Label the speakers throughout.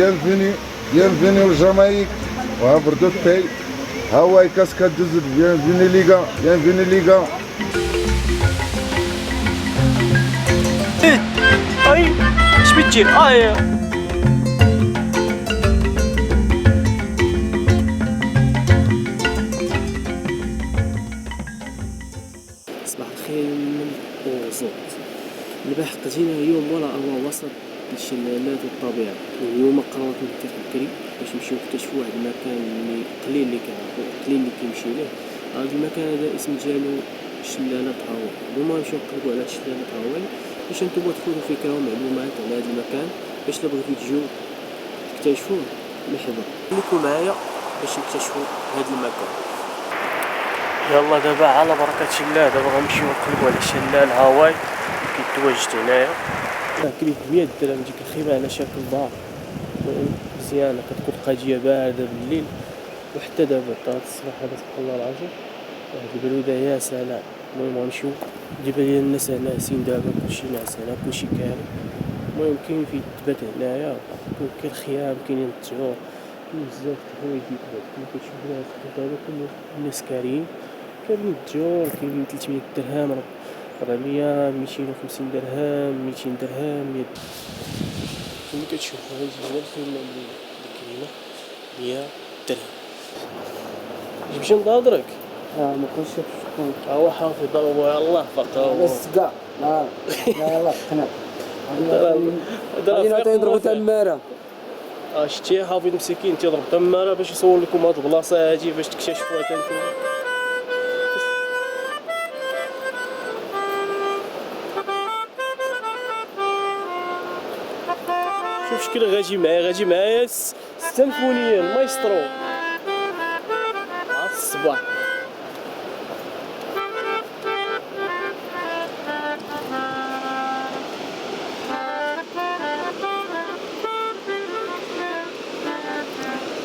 Speaker 1: bienvenue au Jamaïque. Ouais, pour d'autres pays. Hawaii, Cascade du Sud, bienvenue les gars, bienvenue les gars.
Speaker 2: اي اش بتجي صباح الخير من بوزوت. البارح قضينا يوم ولا الله وسط الشلالات والطبيعة، واليوم قررت نفيق بكري باش نمشيو نكتشفوا واحد المكان اللي قليل اللي كيعرفو قليل اللي كيمشي ليه. هذا المكان هذا اسم ديالو شلالات هاواي. اليوم غنمشيو نقلبوا على شلالات هاواي باش نتوما تاخذوا فكرة ومعلومات على هذا المكان، باش لا بغيتو تجيو تكتشفوه مرحبا خليكم معايا باش نكتشفوا هذا المكان. يلا دابا على بركة الله دابا غنمشيو نقلبوا على شلال هاواي كيتواجد هنايا. كليت بيد الدرهم ديك الخيمة على شكل دار مزيانة، كتكون قضية باردة بالليل وحتى دابا حتى هاد الصباح هذا سبحان الله العظيم واحد البرودة يا سلام. المهم غنمشيو الجبل ديال الناس هنا ناسين دابا كلشي ناعس هنا كلشي كامل. المهم كاين فين تبات هنايا، كاين الخيام كاينين الطيور كاين بزاف د الحوايج اللي تبات كما كتشوفوا هاد الخطوط هادو كله الناس كاريين. كاينين الطيور كاينين 300 درهم 400 250 درهم 200 درهم 100 كما كتشوفوا هاد الخيمة اللي كاينة 100 درهم. جبتي نضادرك
Speaker 3: ما كنتش شكون
Speaker 2: هو حافظ الله الله فقط
Speaker 3: بس كاع لا يلا قنا غادي نعطيه يضربو تماره.
Speaker 2: شتي حافظ مسكين تيضرب تماره باش يصور لكم هاد البلاصه هادي باش تكتشفوها حتى نتوما. شوف شكون غاجي معايا السيمفونيه المايسترو الصباح.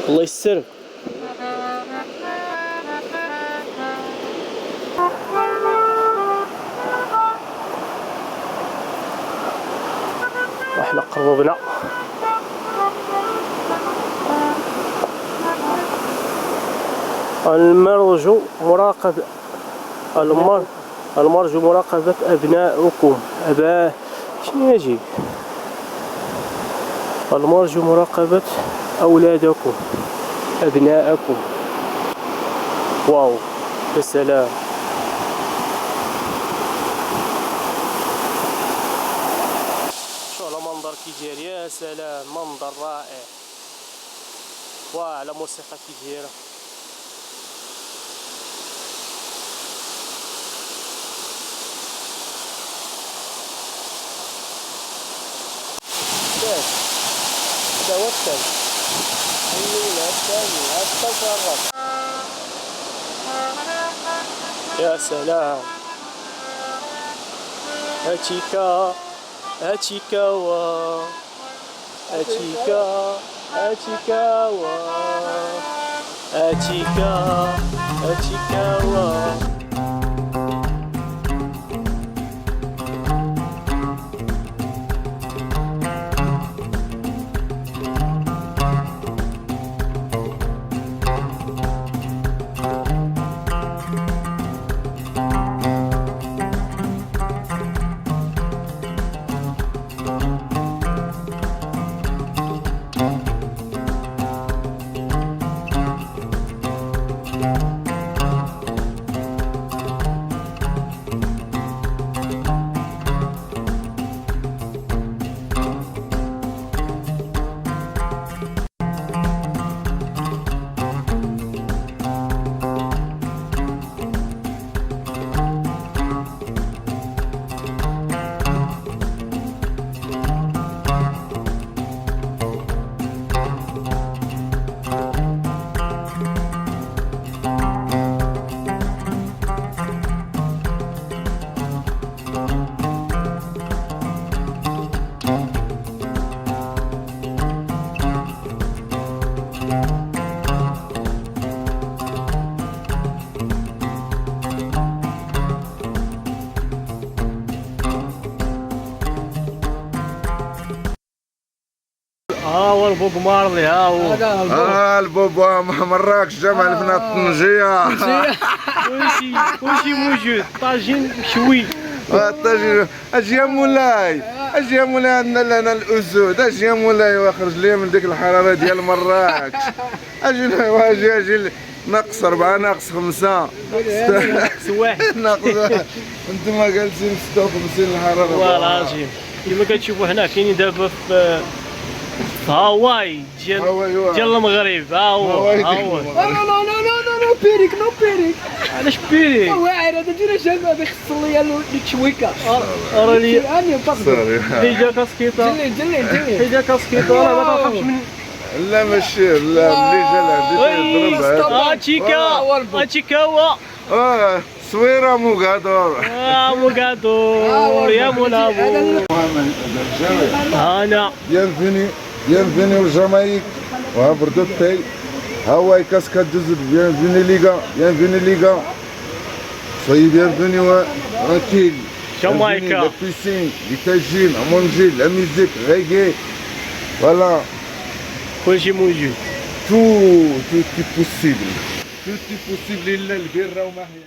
Speaker 2: الله يسر. وحنا قربنا المرجو مراقبة أبنائكم شنو يجي المرجو مراقبة أولادكم أبنائكم. واو يا سلام. شو المنظر كي داير يا سلام، منظر رائع. واو على موسيقى كي دايره. هذا هو الثاني يا سلام. هاتيكا هاتيكاوا هاتيكا هاتيكاوا هاتيكا هاتيكاوا. هو البوب مارلي، ها هو
Speaker 1: البوبا مراكش جامع البنات الطنجية.
Speaker 2: كلشي موجود، طاجين مشوي.
Speaker 1: الطاجين اجي يا مولاي، اجي يا مولاي، عندنا لهنا الاسود، اجي يا مولاي واخرج ليا من ديك الحراره ديال مراكش. اجي ناقص 4 ناقص 5
Speaker 2: ناقص واحد
Speaker 1: ناقص. انتما جالسين 56 الحراره.
Speaker 2: والله العظيم كما كتشوفوا حنا كاينين دابا في هاواي ديال المغرب. ها هو
Speaker 3: لا لا لا لا بيريك نو بيريك.
Speaker 2: علاش بيري؟
Speaker 3: واعر هذا دير شنو هذا خص ليا التشويكه.
Speaker 2: راني
Speaker 3: اني باص
Speaker 2: حيدة كاسكيطه، حيدة كاسكيطه. راه ما تخافش من
Speaker 1: لا ماشي، لا ملي جا لعندي تضرب.
Speaker 2: هاتشيكا هو
Speaker 1: صويره موغادور.
Speaker 2: موغادور يا مولابو. انا
Speaker 1: bienvenue au Jamaïque. Pour d'autres pays. Hawaï, cascade de Zout. Bienvenue les gars. Soyez bienvenus, tranquille.
Speaker 2: Jamaïca.
Speaker 1: La piscine, les tagines, à manger, la musique, reggae. Voilà.
Speaker 2: كلشي موجود.
Speaker 1: Tout est possible. Tout est possible. إلا البيرة وما هي.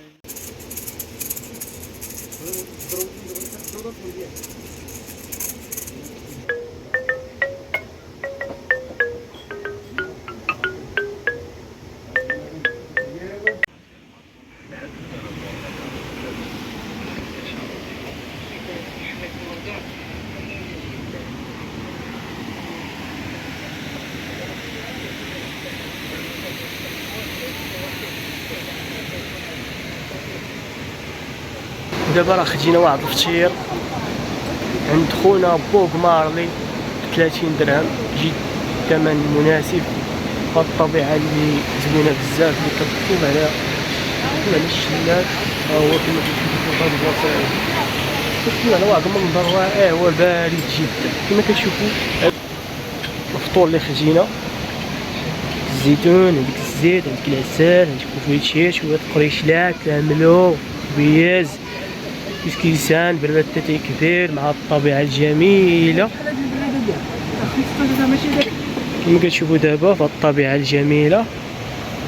Speaker 2: دابا راه خدينا واحد الفطير عند خونا بوغ مارلي ب 30 درهم، جد ثمن مناسب. هاد الطبيعة اللي زوينة بزاف اللي كتطوب على الشلال. ها هو كما كتشوفوا هاد البلاصة كتكون على واحد المنظر رائع وبارد جدا. كما كتشوفوا الفطور اللي خدينا، الزيتون، عندك الزيت، عندك العسل، عندك كوفيتشي، شوية قريشلاك كاملو، بياز، كيسان، بربتاتي كبير مع الطبيعة الجميلة. كما كتشوفوا دابا في الطبيعة الجميلة.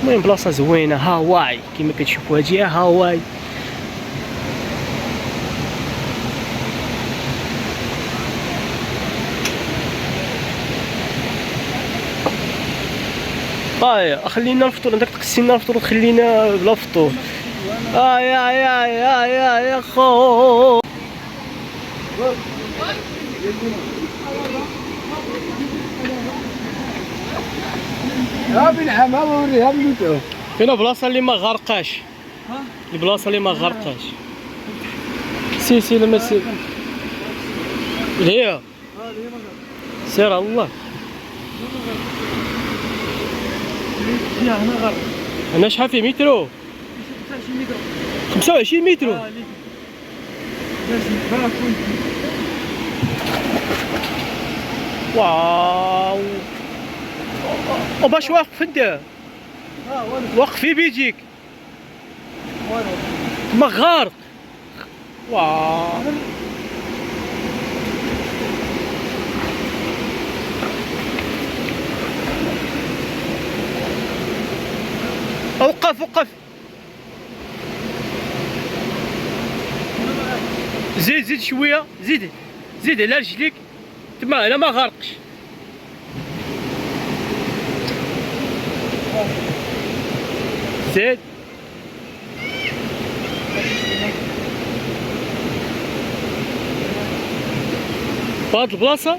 Speaker 2: المهم بلاصة زوينة، هاواي كما كتشوفوا هادي هاواي. خلينا نفطر، عندك تقسينا الفطور وتخلينا بلا فطور. يا خو
Speaker 3: بنعم وريها بلوتو.
Speaker 2: فين البلاصة اللي ما غرقاش؟ البلاصة اللي ما غرقاش. سي لما سير هي سير الله. هنا غرق. هنا شحال فيه مترو؟ 25 مترو. واو. وباش واقف انت؟ واقف في بيجيك ما غارق. واو. وقف زيد شويه، زيد على رجليك تما. انا ما غارقش. زيد فهاد البلاصه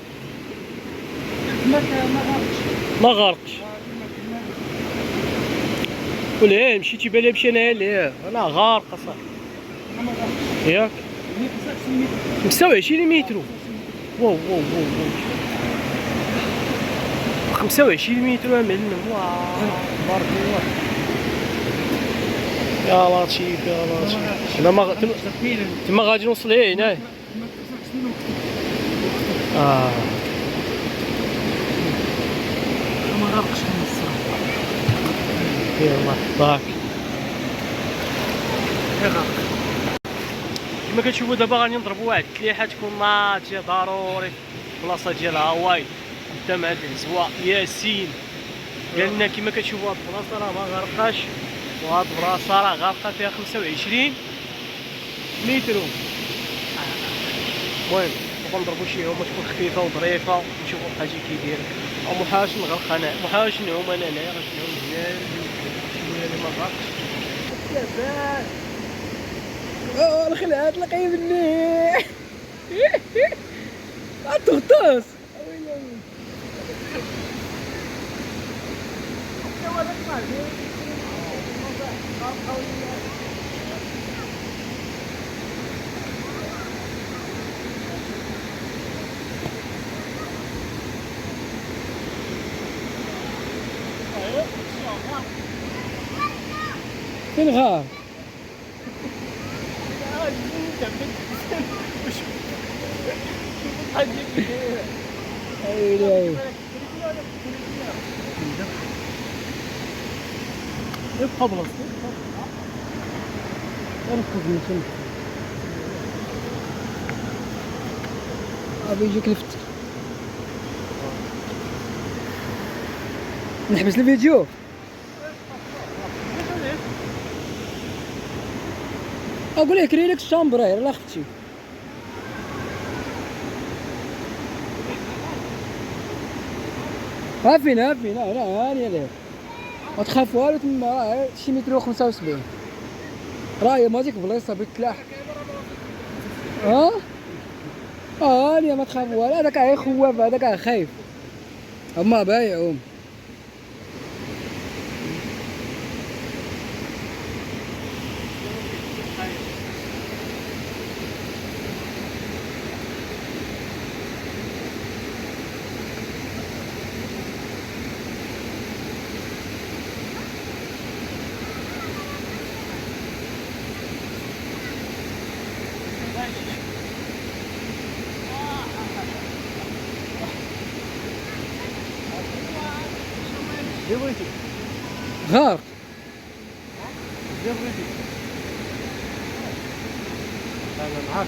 Speaker 2: ما غارقش. ولا مشيتي بالي مشي انايا ليه انا غارق صاحبي ياك 25 متر. واو 25 متر يا معلم. واو بارك الله. يا لطيف انا ما تما غادي نوصل ليه هنايا.
Speaker 3: ما غرقش
Speaker 2: يلا بارك. كما كتشوفوا دابا غادي نضربوا واحد التليحه تكون ناضيه ضروري في البلاصه ديال هاواي. بدا مع الهزوه ياسين قال لنا كما كتشوفوا هاد البلاصه راه ما غرقاش، وهاد البلاصه راه غارقه فيها 25 متر. المهم نضربوا شي هما تكون خفيفه وظريفه ونشوفوا الحاجه كي داير، او محاولش نغرق انا، محاولش نعوم انا هنايا غاش نعوم هنايا شويه اللي ما غرقش.
Speaker 3: الخلعه تلقي مني التغطاس فين غار؟ ايوه
Speaker 2: ابقى بلاصتك
Speaker 3: اركض من تما ابي يجيك لفت. نحبس الفيديو. اقول لك ريلك الشامبرير لا اختي ها فين هنا هاني عليه ما تخاف والو تما راه شي متر و 75 راهي ما ديك بلايصه بالكلاح هاني ما تخاف والو هذاك غير خواف هذاك غير خايف هما بايعهم غار
Speaker 2: انا معاك.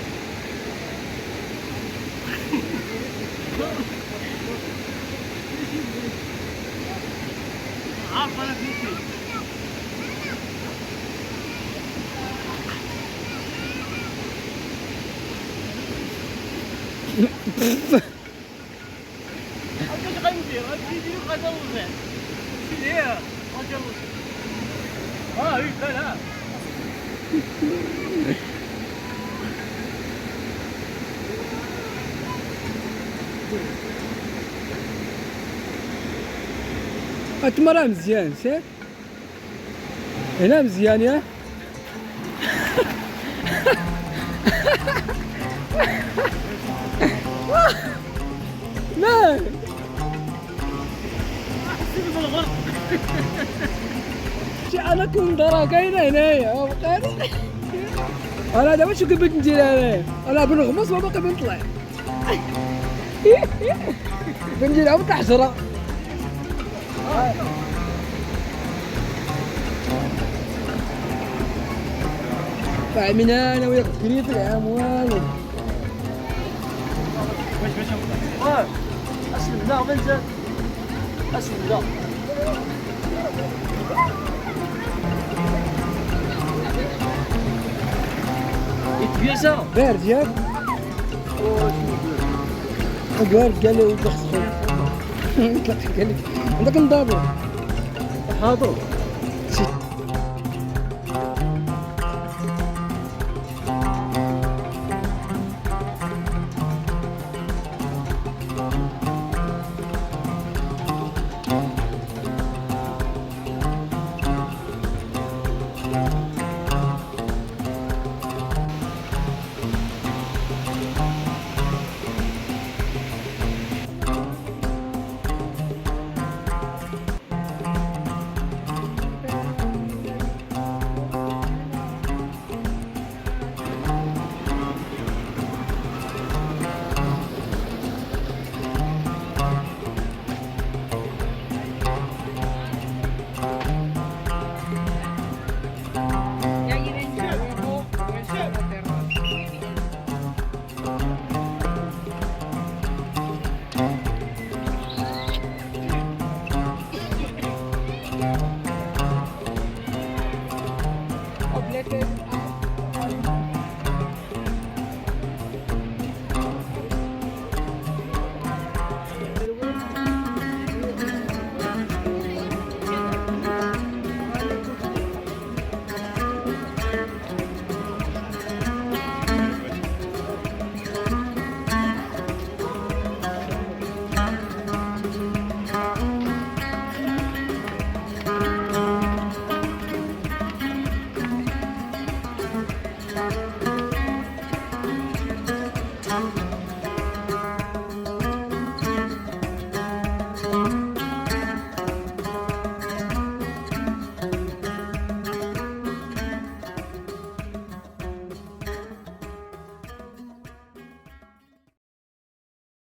Speaker 2: عارف انا فيك اش غندير الفيديو غادي نوزع ليه غادي نوزع لا
Speaker 3: انتما راه مزيان سير هنا مزيان يا لا شي انا كون راه كاينه هنايا انا دابا شنو كنت ندير انايا انا بنغمس وباقي بنطلع بنديرها بتاع حجره فاهمين انا وياك كريت العام والو
Speaker 2: باش اسلم لا بنزل اسلم لا يتبيسا
Speaker 3: بارد ياك بارد قال لي ولد خصخو قال لك عندك نضابط
Speaker 2: حاضر
Speaker 3: كاين